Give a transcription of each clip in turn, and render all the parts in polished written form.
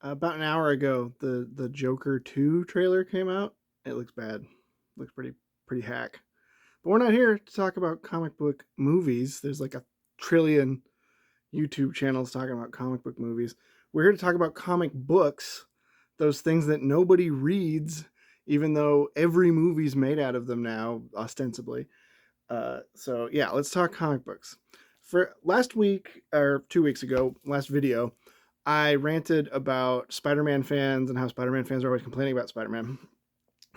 About an hour ago, the Joker 2 trailer came out. It looks bad. Looks pretty hack. But we're not here to talk about comic book movies. There's like a trillion YouTube channels talking about comic book movies. We're here to talk about comic books, those things that nobody reads, even though every movie's made out of them now, ostensibly. So yeah, let's talk comic books. For last week or 2 weeks ago, last video, I ranted about Spider-Man fans and how Spider-Man fans are always complaining about Spider-Man.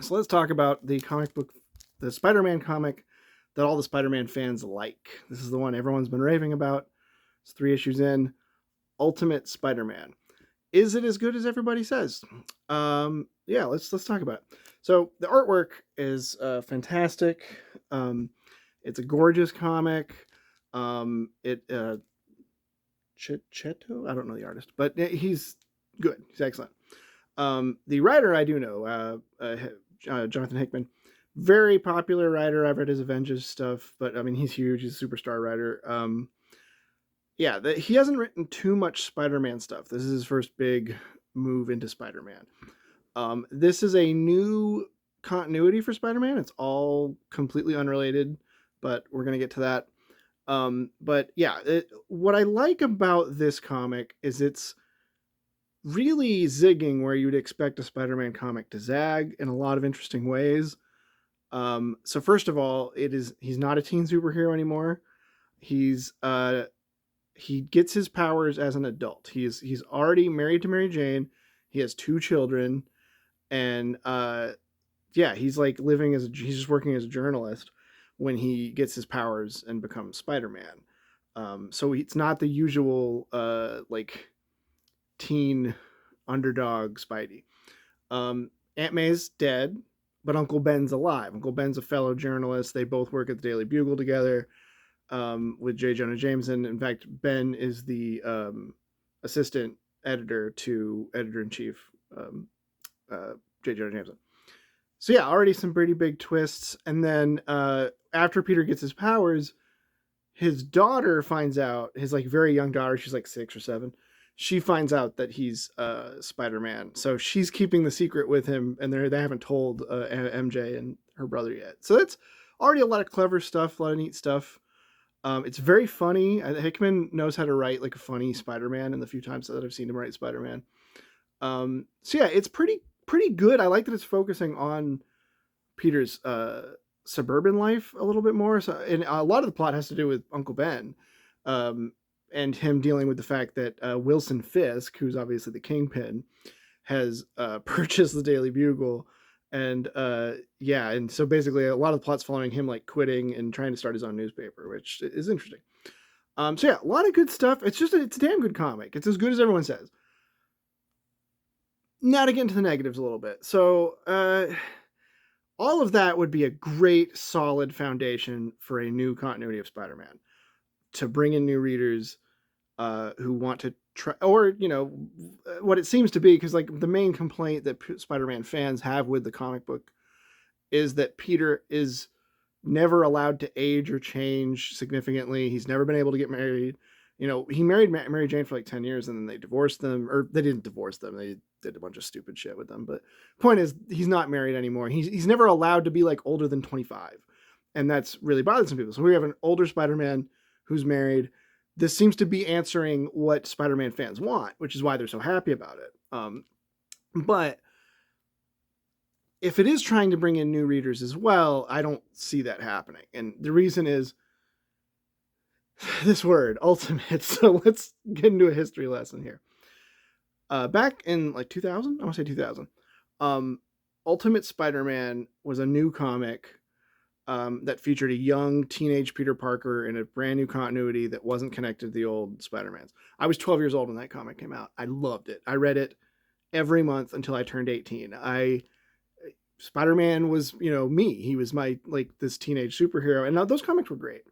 So let's talk about the comic book, the Spider-Man comic that all the Spider-Man fans like. This is the one everyone's been raving about. It's 3 issues in. Ultimate Spider-Man. Is it as good as everybody says? Yeah, let's talk about it. So the artwork is fantastic. It's a gorgeous comic. Cheto? I don't know the artist, but he's good. He's excellent. The writer I do know, Jonathan Hickman, very popular writer. I've read his Avengers stuff, but I mean he's huge. He's a superstar writer. Yeah, he hasn't written too much Spider-Man stuff. This is his first big move into Spider-Man. This is a new continuity for Spider-Man. It's all completely unrelated, but we're gonna get to that. But yeah, what I like about this comic is it's really zigging where you'd expect a Spider-Man comic to zag in a lot of interesting ways. So first of all, he's not a teen superhero anymore. He gets his powers as an adult. He's already married to Mary Jane. He has 2 children, and yeah, he's like he's just working as a journalist when he gets his powers and becomes Spider-Man. So it's not the usual like teen underdog Spidey. Aunt May's dead, but Uncle Ben's alive. Uncle Ben's a fellow journalist. They both work at the Daily Bugle together with J. Jonah Jameson. In fact, Ben is the assistant editor to editor in chief J. Jonah Jameson. So yeah, already some pretty big twists. And then after Peter gets his powers, his daughter finds out, his like very young daughter, she's like 6 or 7. She finds out that he's Spider-Man. So she's keeping the secret with him, and they haven't told MJ and her brother yet. So that's already a lot of clever stuff, a lot of neat stuff. It's very funny. Hickman knows how to write like a funny Spider-Man in the few times that I've seen him write Spider-Man. So yeah, it's pretty good. I like that it's focusing on Peter's suburban life a little bit more. So, and a lot of the plot has to do with Uncle Ben, and him dealing with the fact that Wilson Fisk, who's obviously the kingpin, has purchased the Daily Bugle. And yeah, and so basically a lot of the plot's following him like quitting and trying to start his own newspaper, which is interesting. So yeah, a lot of good stuff. It's a damn good comic. It's as good as everyone says. Now to get into the negatives a little bit. So all of that would be a great solid foundation for a new continuity of Spider-Man, to bring in new readers who want to try, or what it seems to be, because like the main complaint that Spider-Man fans have with the comic book is that Peter is never allowed to age or change significantly. He's never been able to get married. He married Mary Jane for like 10 years, and then they divorced them, or they didn't divorce them. They did a bunch of stupid shit with them. But the point is, he's not married anymore. He's never allowed to be like older than 25. And that's really bothers some people. So we have an older Spider-Man who's married. This seems to be answering what Spider-Man fans want, which is why they're so happy about it. But if it is trying to bring in new readers as well, I don't see that happening. And the reason is this word, ultimate. So let's get into a history lesson here. Back in like 2000, I want to say 2000, Ultimate Spider-Man was a new comic that featured a young teenage Peter Parker in a brand new continuity that wasn't connected to the old Spider-Mans. I was 12 years old when that comic came out. I loved it. I read it every month until I turned 18. Spider-Man was, me. He was my, like, this teenage superhero. And those comics were great.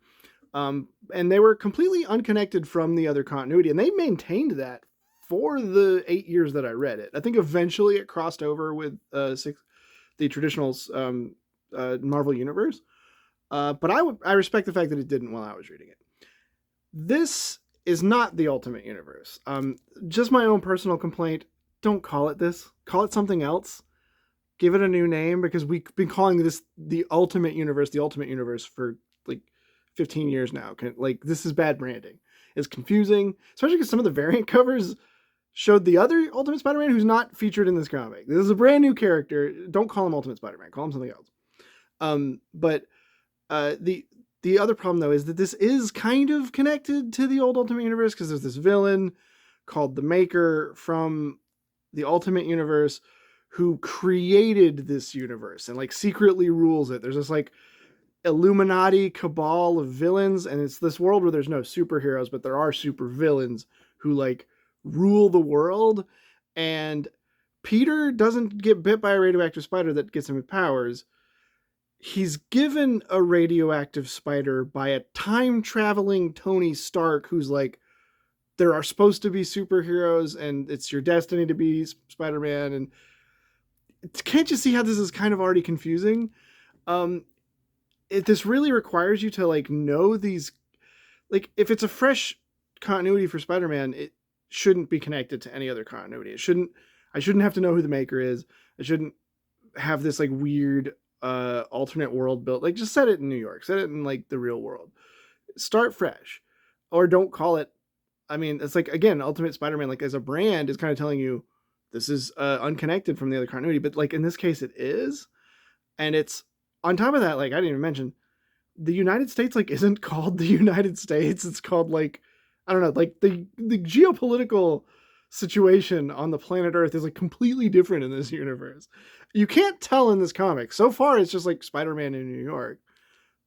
And they were completely unconnected from the other continuity. And they maintained that for the 8 years that I read it. I think eventually it crossed over with the traditional Marvel Universe. But I respect the fact that it didn't while I was reading it. This is not the Ultimate Universe. Just my own personal complaint. don't call it this. Call it something else. Give it a new name, because we've been calling this the Ultimate Universe for like 15 years now. Like, this is bad branding. It's confusing, especially because some of the variant covers showed the other Ultimate Spider-Man who's not featured in this comic. This is a brand new character. Don't call him Ultimate Spider-Man. Call him something else. But the other problem, though, is that this is kind of connected to the old Ultimate Universe, because there's this villain called the Maker from the Ultimate Universe who created this universe and like secretly rules it. There's this like Illuminati cabal of villains, and it's this world where there's no superheroes, but there are super villains who like rule the world. And Peter doesn't get bit by a radioactive spider that gets him powers. He's given a radioactive spider by a time-traveling Tony Stark, who's like, there are supposed to be superheroes and it's your destiny to be Spider-Man. And can't you see how this is kind of already confusing? This really requires you to like know these, like, if it's a fresh continuity for Spider-Man, it shouldn't be connected to any other continuity. I shouldn't have to know who the Maker is. I shouldn't have this like weird alternate world built. Like, just set it in New York, set it in like the real world, start fresh, or don't call it. I mean, it's like, again, Ultimate Spider-Man, like as a brand, is kind of telling you this is unconnected from the other continuity, but like in this case it is. And it's on top of that, like I didn't even mention, the United States like isn't called the United States. It's called like, I don't know, like the geopolitical situation on the planet Earth is like completely different in this universe. You can't tell in this comic. So far it's just like Spider-Man in New York.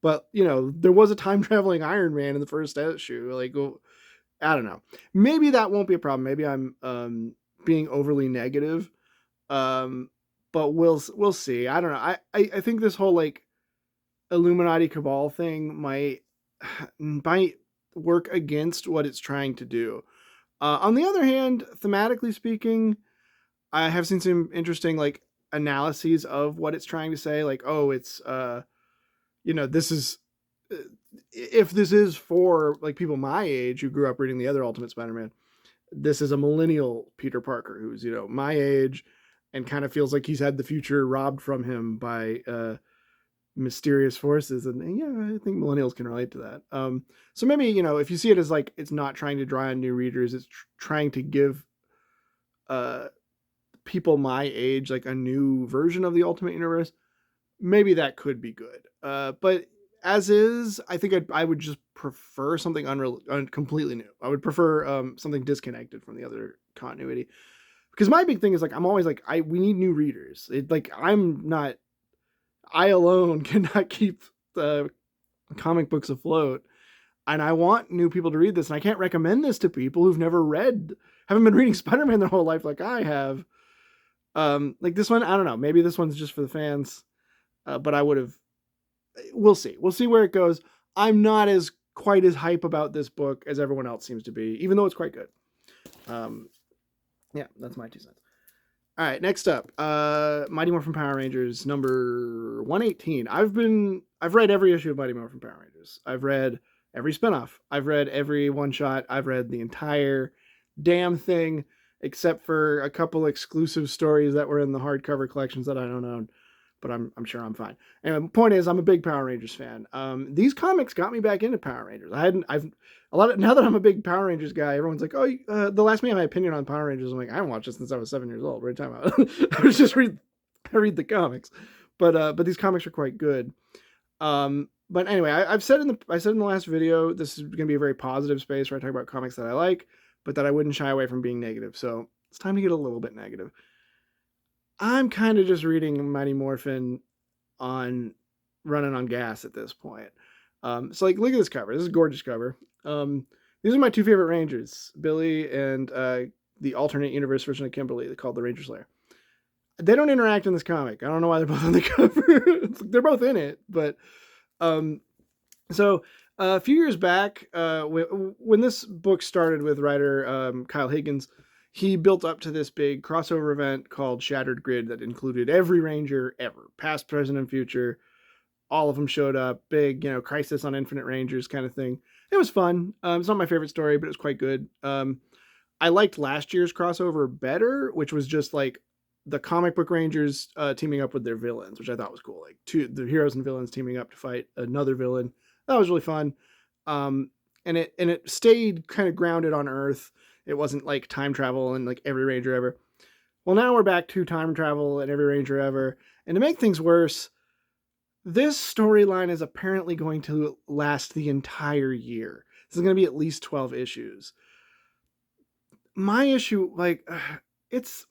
But, you know, there was a time traveling Iron Man in the first issue. Like, I don't know. Maybe that won't be a problem. Maybe I'm being overly negative. But we'll see. I don't know. I think this whole like Illuminati cabal thing might work against what it's trying to do. On the other hand, thematically speaking, I have seen some interesting like analyses of what it's trying to say. Like, oh, it's this is, if this is for like people my age who grew up reading the other Ultimate Spider-Man, this is a millennial Peter Parker who's, my age and kind of feels like he's had the future robbed from him by mysterious forces. And yeah, I think millennials can relate to that. So maybe, if you see it as like, it's not trying to draw on new readers, it's trying to give people my age like a new version of the Ultimate Universe, maybe that could be good. But as is, I think I would just prefer something completely new. I would prefer something disconnected from the other continuity. Because my big thing is like, I'm always like, we need new readers. I alone cannot keep the comic books afloat. And I want new people to read this. And I can't recommend this to people who've haven't been reading Spider-Man their whole life like I have. Like this one, I don't know. Maybe this one's just for the fans. But we'll see. We'll see where it goes. I'm not quite as hype about this book as everyone else seems to be, even though it's quite good. Yeah, that's my 2 cents. All right, next up, Mighty Morphin Power Rangers number 118. I've read every issue of Mighty Morphin Power Rangers. I've read every spinoff. I've read every one shot. I've read the entire damn thing, except for a couple exclusive stories that were in the hardcover collections that I don't own. But I'm sure I'm fine. And the point is, I'm a big Power Rangers fan. These comics got me back into Power Rangers. Now that I'm a big Power Rangers guy, everyone's like, oh, they'll ask me my opinion on Power Rangers. I'm like, I haven't watched this since I was 7 years old. What are you talking about? I read the comics, but these comics are quite good. But anyway, I said in the last video, this is going to be a very positive space where I talk about comics that I like, but that I wouldn't shy away from being negative. So it's time to get a little bit negative. I'm kind of just reading Mighty Morphin running on gas at this point. So like, look at this cover. This is a gorgeous cover. These are my 2 favorite Rangers, Billy and the alternate universe version of Kimberly, called the Ranger Slayer. They don't interact in this comic. I don't know why they're both on the cover. They're both in it, but so a few years back, when this book started with writer Kyle Higgins, he built up to this big crossover event called Shattered Grid that included every Ranger ever, past, present, and future. All of them showed up. Big, Crisis on Infinite Rangers kind of thing. It was fun. It's not my favorite story, but it was quite good. I liked last year's crossover better, which was just like the comic book Rangers teaming up with their villains, which I thought was cool. Like the heroes and villains teaming up to fight another villain. That was really fun. Um, and it stayed kind of grounded on Earth. It wasn't like time travel and like every Ranger ever. Well, now we're back to time travel and every Ranger ever. And to make things worse, this storyline is apparently going to last the entire year. This is going to be at least 12 issues. My issue, like, it's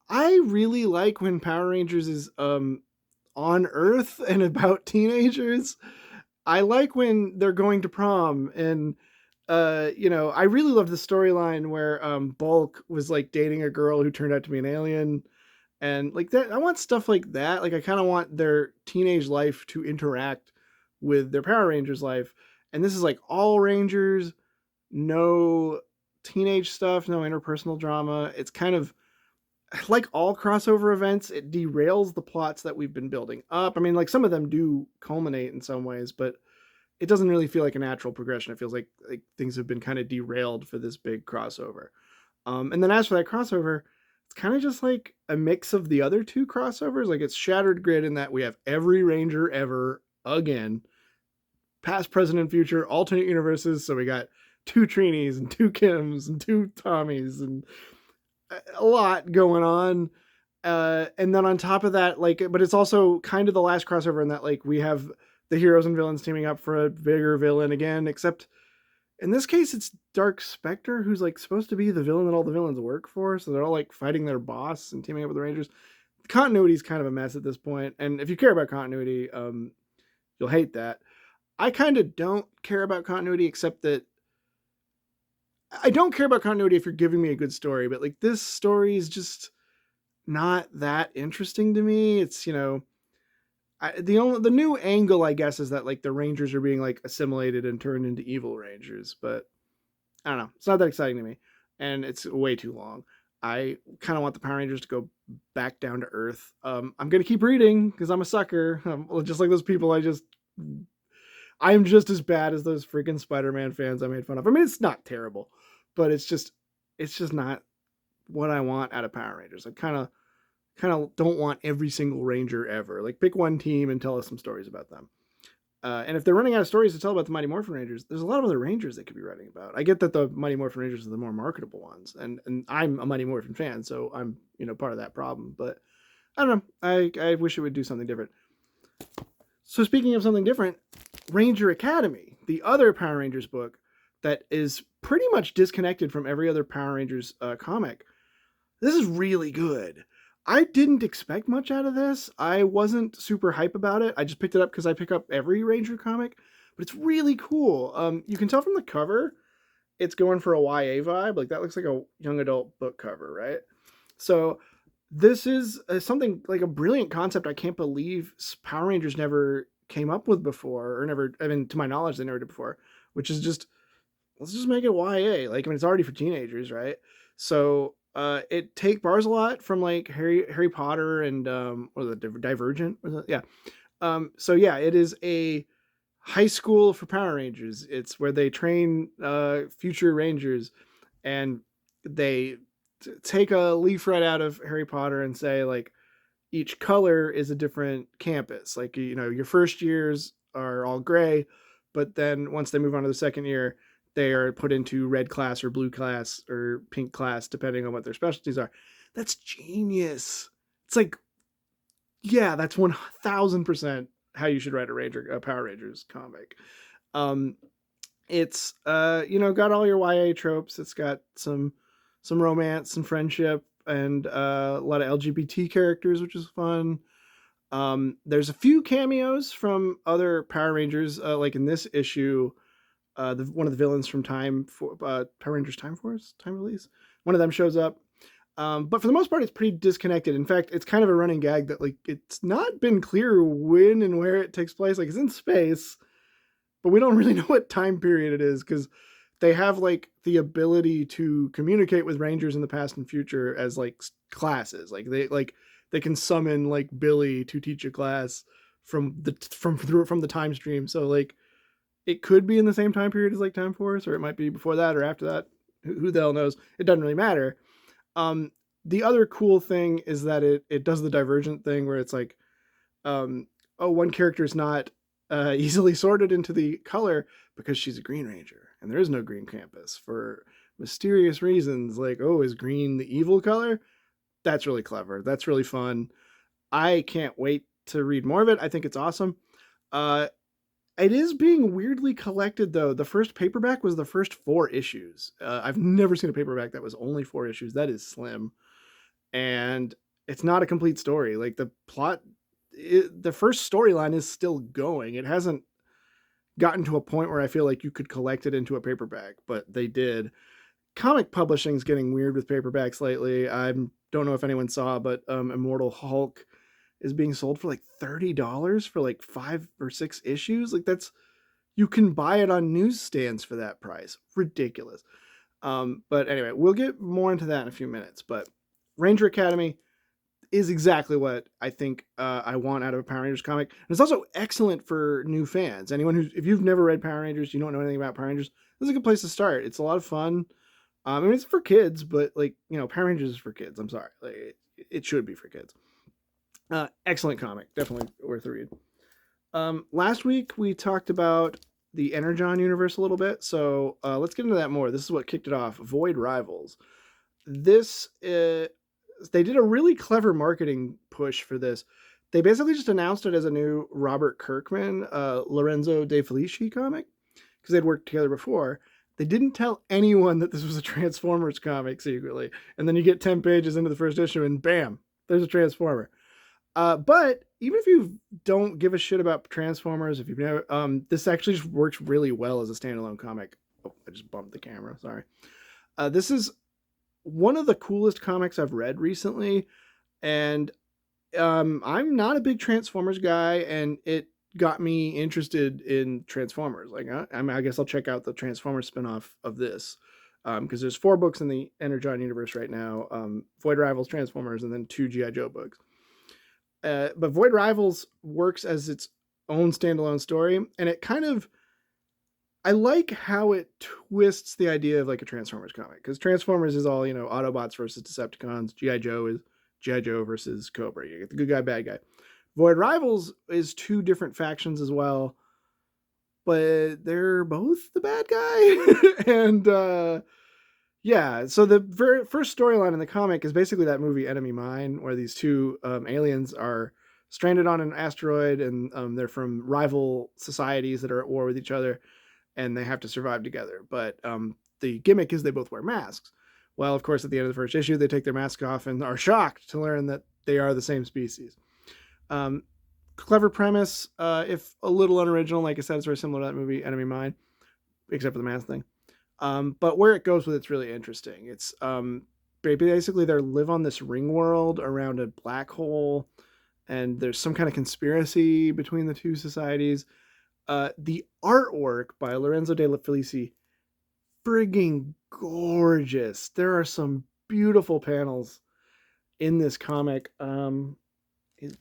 I really like when Power Rangers is on Earth and about teenagers. I like when they're going to prom and I really love the storyline where Bulk was like dating a girl who turned out to be an alien and like that. I want stuff like that. Like I kind of want their teenage life to interact with their Power Rangers life. And this is like all Rangers, no teenage stuff, no interpersonal drama. It's kind of like all crossover events, it derails the plots that we've been building up. I mean, like some of them do culminate in some ways, but it doesn't really feel like a natural progression. It feels like things have been kind of derailed for this big crossover. And then as for that crossover, it's kind of just like a mix of the other two crossovers. Like it's Shattered Grid in that we have every Ranger ever again, past, present, and future, alternate universes. So we got two Trinis and two Kims and two Tommies and a lot going on. And then on top of that, like, but it's also kind of the last crossover in that, like, we have the heroes and villains teaming up for a bigger villain again, except in this case, it's Dark Spectre, who's like supposed to be the villain that all the villains work for. So they're all like fighting their boss and teaming up with the Rangers. The continuity is kind of a mess at this point. And if you care about continuity, you'll hate that. I kind of don't care about continuity, except that I don't care about continuity if you're giving me a good story, but like this story is just not that interesting to me. It's, the new angle, I guess, is that like the Rangers are being like assimilated and turned into evil Rangers, but I don't know. It's not that exciting to me, and it's way too long. I kind of want the Power Rangers to go back down to Earth. I'm gonna keep reading because I'm a sucker. Just like those people, I'm just as bad as those freaking Spider-Man fans I made fun of. I mean, it's not terrible, but it's just not what I want out of Power Rangers. I kind of don't want every single Ranger ever. Like pick one team and tell us some stories about them. And if they're running out of stories to tell about the Mighty Morphin Rangers, there's a lot of other Rangers they could be writing about. I get that the Mighty Morphin Rangers are the more marketable ones, and I'm a Mighty Morphin fan, so I'm part of that problem. But I don't know. I wish it would do something different. So speaking of something different, Ranger Academy, the other Power Rangers book that is pretty much disconnected from every other Power Rangers comic. This is really good. I didn't expect much out of this. I wasn't super hype about it. I just picked it up because I pick up every Ranger comic, but it's really cool. You can tell from the cover, it's going for a YA vibe. Like that looks like a young adult book cover, right? So this is something like a brilliant concept. I can't believe Power Rangers never came up with before, or never, I mean, to my knowledge, they never did before, which is just, let's just make it YA. Like, I mean, it's already for teenagers, right? So it bars a lot from like Harry Potter and or the Divergent, was it? Yeah. So yeah, it is a high school for Power Rangers. It's where they train future Rangers, and they take a leaf right out of Harry Potter and say like each color is a different campus. Like your first years are all gray, but then once they move on to the second year, they are put into red class or blue class or pink class, depending on what their specialties are. That's genius. It's like, yeah, that's 1000% how you should write a Power Rangers comic. It's got all your YA tropes. It's got some romance and friendship and a lot of LGBT characters, which is fun. There's a few cameos from other Power Rangers, like in this issue. One of the villains from Power Rangers Time Force, Time Release. One of them shows up. But for the most part, it's pretty disconnected. In fact, it's kind of a running gag that like it's not been clear when and where it takes place. Like it's in space, but we don't really know what time period it is because they have like the ability to communicate with Rangers in the past and future as like classes. Like they can summon like Billy to teach a class from the time stream. So like it could be in the same time period as like Time Force, or it might be before that or after that. who the hell knows? It doesn't really matter. Um, the other cool thing is that it does the divergent thing where it's like, oh, one character is not easily sorted into the color because she's a Green Ranger, and there is no Green Campus for mysterious reasons. Like, oh, is green the evil color? That's really clever. That's really fun. I can't wait to read more of it. I think it's awesome. Uh, it is being weirdly collected though. The first paperback was the first 4 issues. I've never seen a paperback that was only 4 issues. That is slim, and it's not a complete story. Like the plot, the first storyline is still going. It hasn't gotten to a point where I feel like you could collect it into a paperback, but they did. Comic publishing is getting weird with paperbacks lately. I don't know if anyone saw, but Immortal Hulk is being sold for like $30 for like 5 or 6 issues. Like that's, you can buy it on newsstands for that price. Ridiculous. But anyway, we'll get more into that in a few minutes. But Ranger Academy is exactly what I think I want out of a Power Rangers comic. And it's also excellent for new fans. Anyone who's, if you've never read Power Rangers, you don't know anything about Power Rangers, this is a good place to start. It's a lot of fun. I mean, it's for kids, but like, you know, Power Rangers is for kids. I'm sorry. Like, it should be for kids. Excellent comic. Definitely worth a read. Last week we talked about the Energon universe a little bit. So let's get into that more. This is what kicked it off. Void Rivals. This, they did a really clever marketing push for this. They basically just announced it as a new Robert Kirkman, Lorenzo De Felici comic, because they'd worked together before. They didn't tell anyone that this was a Transformers comic secretly. And then you get 10 pages into the first issue and bam, there's a Transformer. But even if you don't give a shit about Transformers, if you've never, this actually just works really well as a standalone comic. Oh, I just bumped the camera. Sorry. This is one of the coolest comics I've read recently. And I'm not a big Transformers guy, and it got me interested in Transformers. Like, I mean, I guess I'll check out the Transformers spinoff of this, because there's 4 books in the Energon universe right now: Void Rivals, Transformers, and then 2 GI Joe books. But Void Rivals works as its own standalone story, and it kind of, I like how it twists the idea of like a Transformers comic, because Transformers is all, you know, Autobots versus Decepticons. GI Joe is GI Joe versus Cobra. You get the good guy, bad guy. Void Rivals is 2 different factions as well, but they're both the bad guy. And yeah, so the very first storyline in the comic is basically that movie Enemy Mine, where these 2 aliens are stranded on an asteroid, and they're from rival societies that are at war with each other, and they have to survive together. But the gimmick is they both wear masks. Well, of course, at the end of the first issue, they take their mask off and are shocked to learn that they are the same species. Clever premise, if a little unoriginal. Like I said, it's very similar to that movie Enemy Mine, except for the mask thing. But where it goes with it's really interesting. It's basically they live on this ring world around a black hole, and there's some kind of conspiracy between the 2 societies. The artwork by Lorenzo De Felici, frigging gorgeous. There are some beautiful panels in this comic.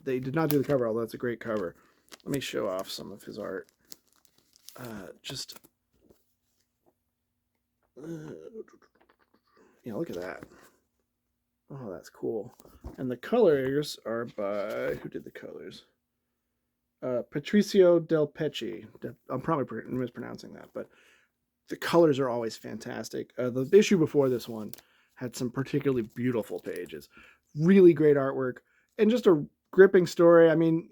They did not do the cover, although it's a great cover. Let me show off some of his art. Yeah, look at that. Oh, that's cool. And the colors are by, who did the colors? Patricio Del Pecci. I'm probably mispronouncing that, but the colors are always fantastic. The issue before this one had some particularly beautiful pages. Really great artwork, and just a gripping story. I mean,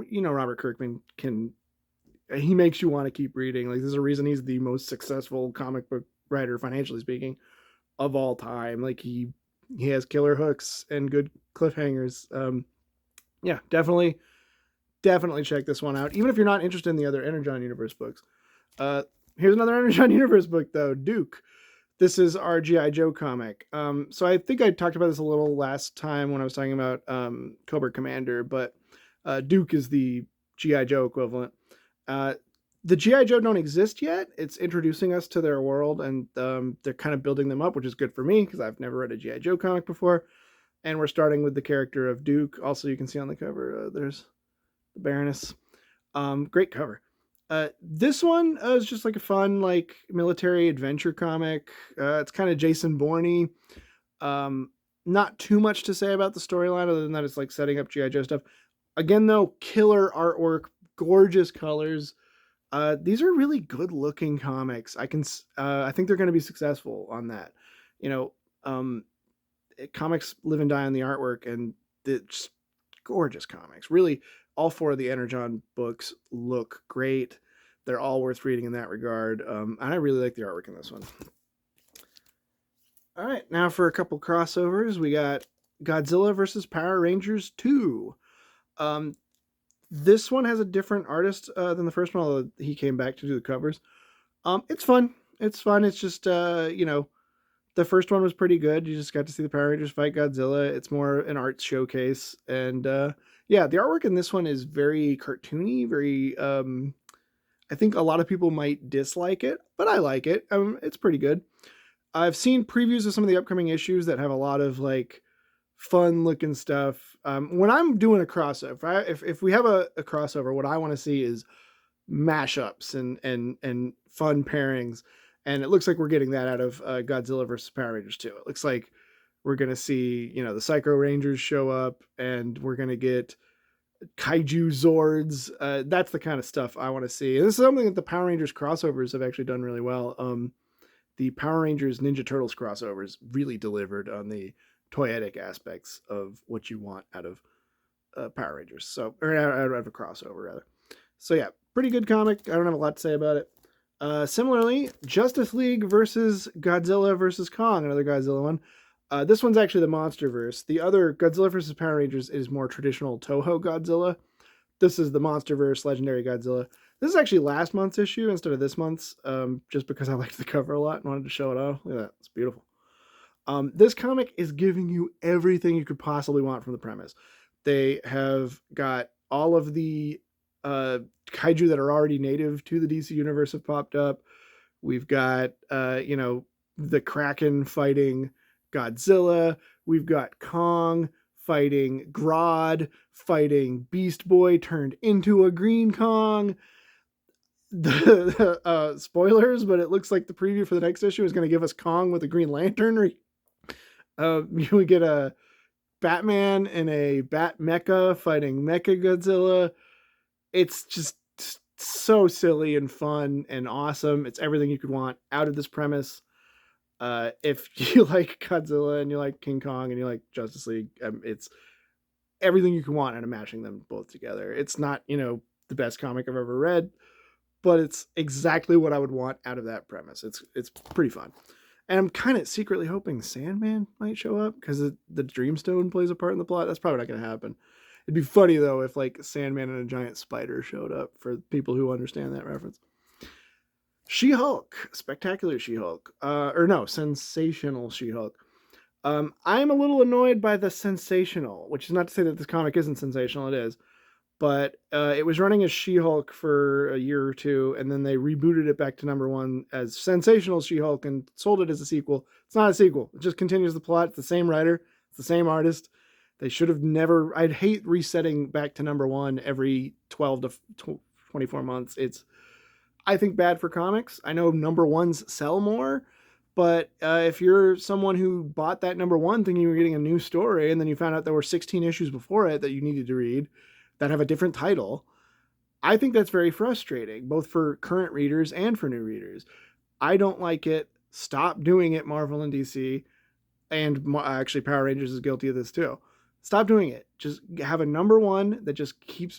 you know, Robert Kirkman he makes you want to keep reading. Like, there's a reason he's the most successful comic book writer, financially speaking, of all time. Like, he has killer hooks and good cliffhangers. Yeah, definitely check this one out, even if you're not interested in the other Energon Universe books. Here's another Energon Universe book, though, Duke. This is our G.I. Joe comic. So I think I talked about this a little last time when I was talking about Cobra Commander, but Duke is the G.I. Joe equivalent. The G.I. Joe don't exist yet. It's introducing us to their world, and they're kind of building them up, which is good for me because I've never read a G.I. Joe comic before. And we're starting with the character of Duke. Also, you can see on the cover, there's the Baroness. Great cover. This one is just like a fun like military adventure comic. It's kind of Jason Bourne. Um, Not too much to say about the storyline other than that it's like setting up GI Joe stuff. Again, though, killer artwork, gorgeous colors. These are really good looking comics. I think they're going to be successful on that. You know, um, comics live and die on the artwork, and it's gorgeous comics. Really, all four of the Energon books look great. They're all worth reading in that regard. And I really like the artwork in this one. All right, now for a couple crossovers, we got Godzilla versus Power Rangers 2. Um, this one has a different artist than the first one, although he came back to do the covers. It's fun. It's fun. It's just the first one was pretty good. You just got to see the Power Rangers fight Godzilla. It's more an art showcase, and yeah, the artwork in this one is very cartoony. Very, I think a lot of people might dislike it, but I like it. It's pretty good. I've seen previews of some of the upcoming issues that have a lot of like fun looking stuff. When I'm doing a crossover, if we have a crossover, what I want to see is mashups and fun pairings. And it looks like we're getting that out of Godzilla versus Power Rangers too. It looks like we're gonna see, the Psycho Rangers show up, and we're gonna get kaiju Zords. That's the kind of stuff I want to see. And this is something that the Power Rangers crossovers have actually done really well. The Power Rangers Ninja Turtles crossovers really delivered on the toyetic aspects of what you want out of Power Rangers. So, or out of a crossover rather. So yeah, pretty good comic. I don't have a lot to say about it. Similarly, Justice League versus Godzilla versus Kong, another Godzilla one. This one's actually the MonsterVerse. The other Godzilla versus Power Rangers is more traditional Toho Godzilla. This is the MonsterVerse Legendary Godzilla. This is actually last month's issue instead of this month's, just because I liked the cover a lot and wanted to show it off. Look at that, it's beautiful. This comic is giving you everything you could possibly want from the premise. They have got all of the kaiju that are already native to the DC universe have popped up. We've got, the Kraken fighting Godzilla. We've got Kong fighting Grodd, fighting Beast Boy turned into a Green Kong. The spoilers, but it looks like the preview for the next issue is going to give us Kong with a Green Lantern. We get a Batman and a Bat Mecha fighting Mecha Godzilla. It's just so silly and fun and awesome. It's everything you could want out of this premise. If you like Godzilla and you like King Kong and you like Justice League, it's everything you can want out of mashing them both together. It's not, the best comic I've ever read, but it's exactly what I would want out of that premise. It's pretty fun. And I'm kind of secretly hoping Sandman might show up because the Dreamstone plays a part in the plot. That's probably not going to happen. It'd be funny though if like Sandman and a giant spider showed up for people who understand that reference. She-Hulk, Spectacular She-Hulk, or no, Sensational She-Hulk. I'm a little annoyed by the sensational, which is not to say that this comic isn't sensational. It is, but it was running as She-Hulk for a year or two, and then they rebooted it back to #1 as Sensational She-Hulk and sold it as a sequel. It's not a sequel. It just continues the plot. It's the same writer. It's the same artist. They should have never... I'd hate resetting back to #1 every 12 to 24 months. It's, I think, bad for comics. I know #1s sell more, but if you're someone who bought that #1 thinking you were getting a new story, and then you found out there were 16 issues before it that you needed to read that have a different title, I think that's very frustrating, both for current readers and for new readers. I don't like it. Stop doing it, Marvel and DC. And actually, Power Rangers is guilty of this too. Stop doing it. Just have a #1 that just keep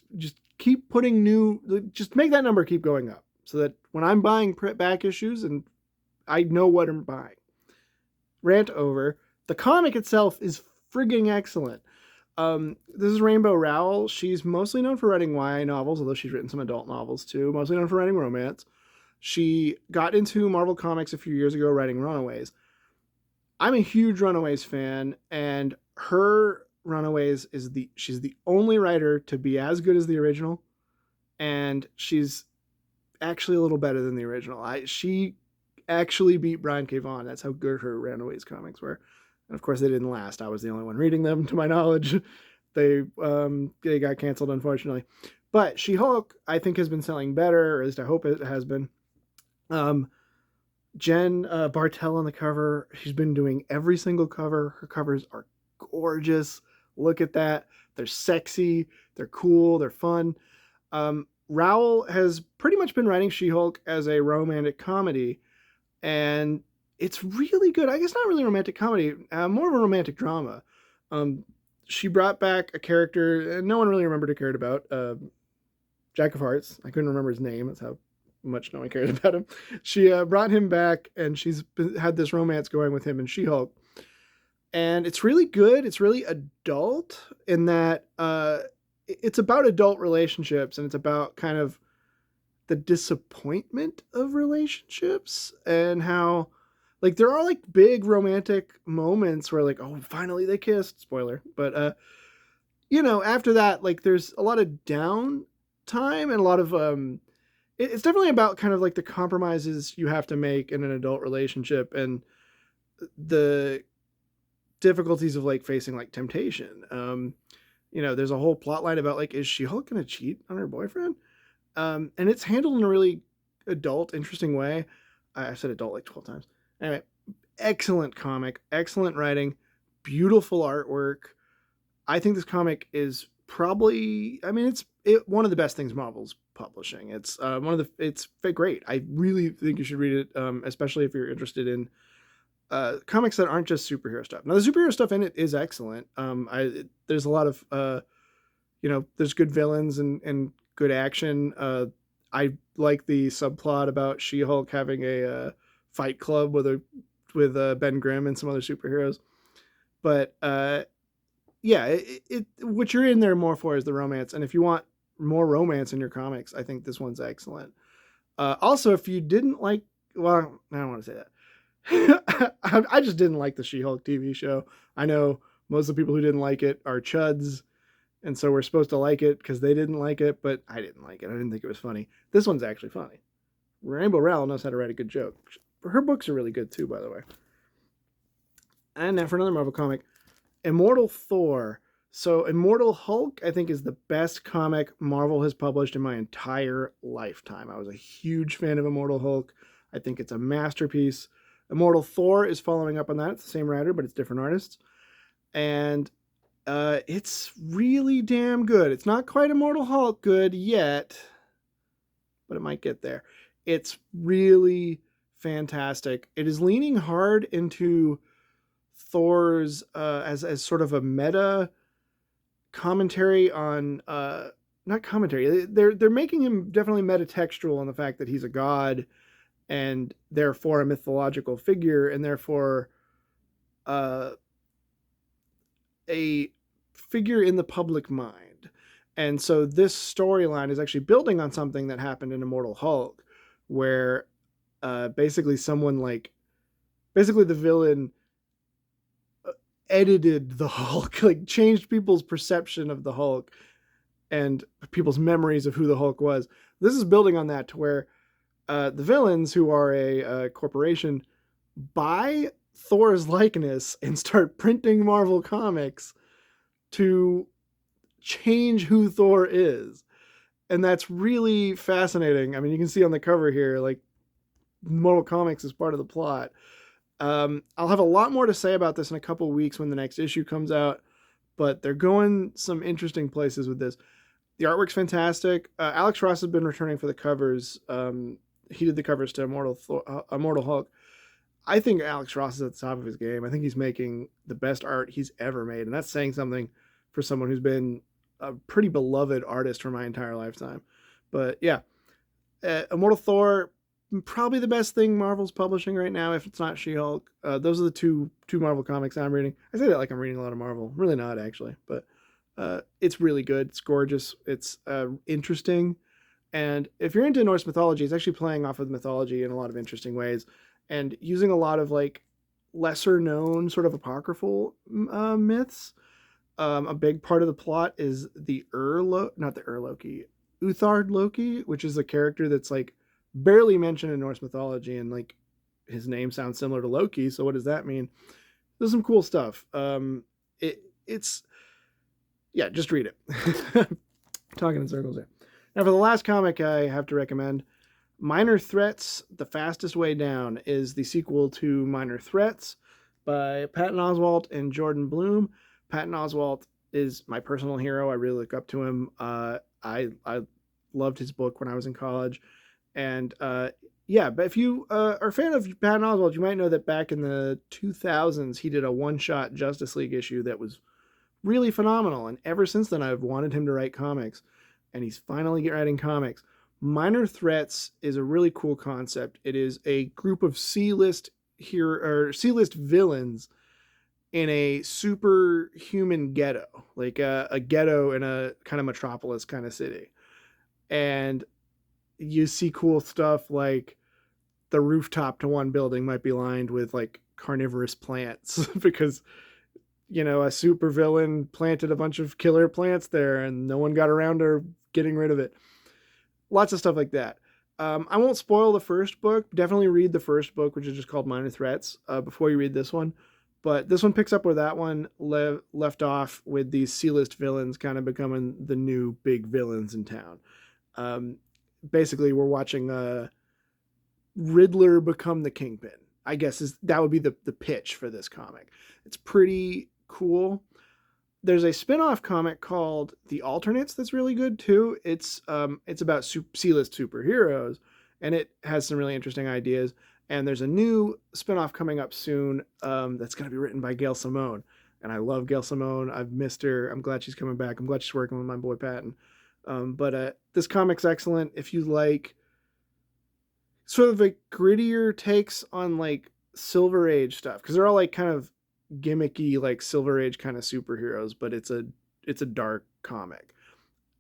putting just make that number keep going up so that when I'm buying back issues and I know what I'm buying. Rant over. The comic itself is frigging excellent. This is Rainbow Rowell. She's mostly known for writing YA novels, although she's written some adult novels too. Mostly known for writing romance. She got into Marvel Comics a few years ago writing Runaways. I'm a huge Runaways fan, and her Runaways she's the only writer to be as good as the original, and she's actually a little better than the original. She actually beat Brian K. Vaughan. That's how good her Runaways comics were. And of course, they didn't last. I was the only one reading them, to my knowledge. They got canceled, unfortunately. But She-Hulk, I think, has been selling better, or at least I hope it has been. Um, Jen Bartel on the cover. She's been doing every single cover. Her covers are gorgeous. Look at that. They're sexy. They're cool. They're fun. Rowell has pretty much been writing She-Hulk as a romantic comedy, and it's really good. I guess not really romantic comedy, more of a romantic drama. Um, she brought back a character no one really remembered or cared about, Jack of Hearts. I couldn't remember his name. That's how much no one cared about him. She brought him back, and had this romance going with him and She-Hulk. And it's really good. It's really adult in that it's about adult relationships, and it's about kind of the disappointment of relationships, and how like there are like big romantic moments where like, oh, finally they kissed, spoiler, but after that, like there's a lot of down time and a lot of it's definitely about kind of like the compromises you have to make in an adult relationship, and the difficulties of like facing like temptation. There's a whole plot line about like, is She-Hulk gonna cheat on her boyfriend? And it's handled in a really adult, interesting way. I said adult like 12 times. Anyway, excellent comic, excellent writing, beautiful artwork. I think this comic is probably, I mean, it's one of the best things Marvel's publishing. It's it's great. I really think you should read it, especially if you're interested in comics that aren't just superhero stuff. Now, the superhero stuff in it is excellent. There's a lot of, there's good villains and good action. I like the subplot about She-Hulk having a fight club with Ben Grimm and some other superheroes. But yeah, what you're in there more for is the romance. And if you want more romance in your comics, I think this one's excellent. Also, if you didn't like, well, I don't want to say that. I just didn't like the She-Hulk TV show. I know most of the people who didn't like it are chuds, and so we're supposed to like it because they didn't like it, but I didn't like it. I didn't think it was funny. This one's actually funny. Rainbow Rowell knows how to write a good joke. Her books are really good too, by the way. And now for another Marvel comic, Immortal Thor. So Immortal Hulk, I think, is the best comic Marvel has published in my entire lifetime. I was a huge fan of Immortal Hulk. I think it's a masterpiece. Immortal Thor is following up on that. It's the same writer, but it's different artists. And it's really damn good. It's not quite Immortal Hulk good yet, but it might get there. It's really fantastic. It is leaning hard into Thor's as sort of a meta commentary on not commentary. They're making him definitely metatextual on the fact that he's a god and therefore a mythological figure, and therefore a figure in the public mind. And so this storyline is actually building on something that happened in Immortal Hulk, where basically the villain edited the Hulk, like changed people's perception of the Hulk and people's memories of who the Hulk was. This is building on that to where the villains, who are a corporation, buy Thor's likeness and start printing Marvel comics to change who Thor is. And that's really fascinating. I mean, you can see on the cover here, like, Marvel Comics is part of the plot. I'll have a lot more to say about this in a couple weeks when the next issue comes out, but they're going some interesting places with this. The artwork's fantastic. Alex Ross has been returning for the covers. He did the covers to Immortal Hulk. I think Alex Ross is at the top of his game. I think he's making the best art he's ever made, and that's saying something for someone who's been a pretty beloved artist for my entire lifetime. But yeah, Immortal Thor, probably the best thing Marvel's publishing right now, if it's not She-Hulk. Those are the two Marvel comics I'm reading. I say that like I'm reading a lot of Marvel. I'm really not, actually, but it's really good. It's gorgeous. It's interesting. And if you're into Norse mythology, it's actually playing off of mythology in a lot of interesting ways and using a lot of like lesser known sort of apocryphal myths. A big part of the plot is Uthard Loki, which is a character that's like barely mentioned in Norse mythology, and like his name sounds similar to Loki. So what does that mean? There's some cool stuff. It's just read it. Talking in circles here. Now, for the last comic I have to recommend, Minor Threats: The Fastest Way Down is the sequel to Minor Threats by Patton Oswalt and Jordan Bloom. Patton Oswalt is my personal hero. I really look up to him. I loved his book when I was in college, and yeah. But if you are a fan of Patton Oswalt, you might know that back in the 2000s he did a one-shot Justice League issue that was really phenomenal. And ever since then, I've wanted him to write comics, and he's finally writing comics. Minor Threats is a really cool concept. It is a group of C-list C-list villains in a superhuman ghetto, like a ghetto in a kind of metropolis kind of city. And you see cool stuff like the rooftop to one building might be lined with like carnivorous plants because a supervillain planted a bunch of killer plants there and no one got around to getting rid of it. Lots of stuff like that. I won't spoil the first book. Definitely read the first book, which is just called Minor Threats, before you read this one. But this one picks up where that one left off, with these C-list villains kind of becoming the new big villains in town. Basically, we're watching Riddler become the Kingpin, I guess that would be the pitch for this comic. It's pretty cool. There's a spin-off comic called The Alternates that's really good too. It's about C-list superheroes, and it has some really interesting ideas. And there's a new spin-off coming up soon that's going to be written by Gail Simone. And I love Gail Simone. I've missed her. I'm glad she's coming back. I'm glad she's working with my boy Patton. But this comic's excellent. If you like sort of like grittier takes on like Silver Age stuff, because they're all like kind of gimmicky like Silver Age kind of superheroes, but it's a dark comic.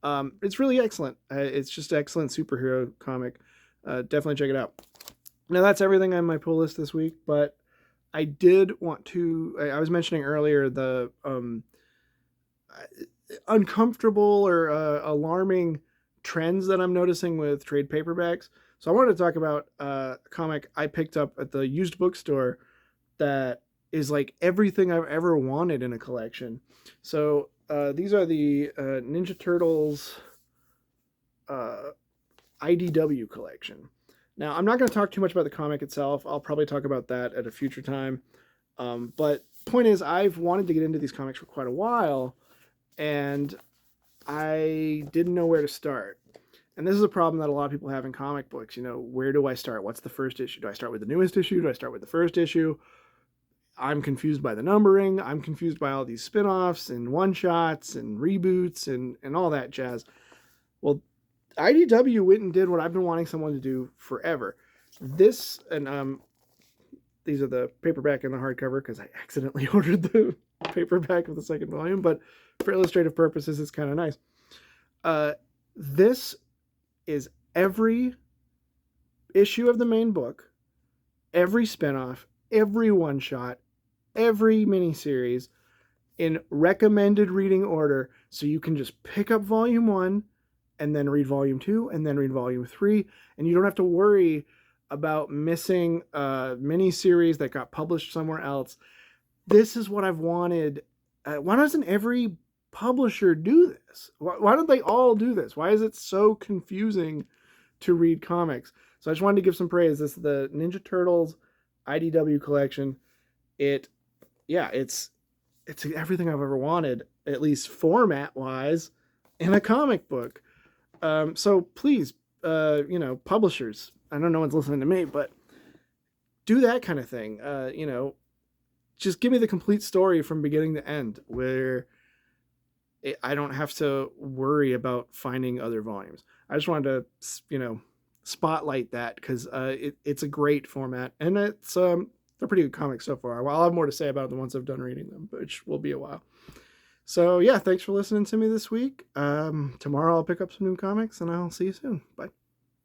It's really excellent. It's just an excellent superhero comic. Definitely check it out. Now that's everything on my pull list this week, but I did want to, I was mentioning earlier the uncomfortable or alarming trends that I'm noticing with trade paperbacks. So I wanted to talk about a comic I picked up at the used bookstore that is like everything I've ever wanted in a collection. So these are the Ninja Turtles IDW collection. Now, I'm not going to talk too much about the comic itself. I'll probably talk about that at a future time. But point is, I've wanted to get into these comics for quite a while, and I didn't know where to start. And this is a problem that a lot of people have in comic books. Where do I start? What's the first issue? Do I start with the newest issue? Do I start with the first issue? I'm confused by the numbering. I'm confused by all these spin-offs and one-shots and reboots and all that jazz. Well, IDW went and did what I've been wanting someone to do forever. This, and these are the paperback and the hardcover because I accidentally ordered the paperback of the second volume, but for illustrative purposes, it's kind of nice. This is every issue of the main book, every spinoff, every one-shot, every miniseries in recommended reading order, so you can just pick up volume 1 and then read volume 2 and then read volume 3, and you don't have to worry about missing a miniseries that got published somewhere else. This is what I've wanted. Why doesn't every publisher do this? Why don't they all do this? Why is it so confusing to read comics? So I just wanted to give some praise. This is the Ninja Turtles IDW collection. It's everything I've ever wanted, at least format wise, in a comic book. So please, publishers, I know no one's listening to me, but do that kind of thing. Just give me the complete story from beginning to end, where I don't have to worry about finding other volumes. I just wanted to, spotlight that because it's a great format, and it's they're pretty good comics so far. Well, I'll have more to say about them once I've done reading them, which will be a while. So yeah, thanks for listening to me this week. Tomorrow I'll pick up some new comics, and I'll see you soon. Bye.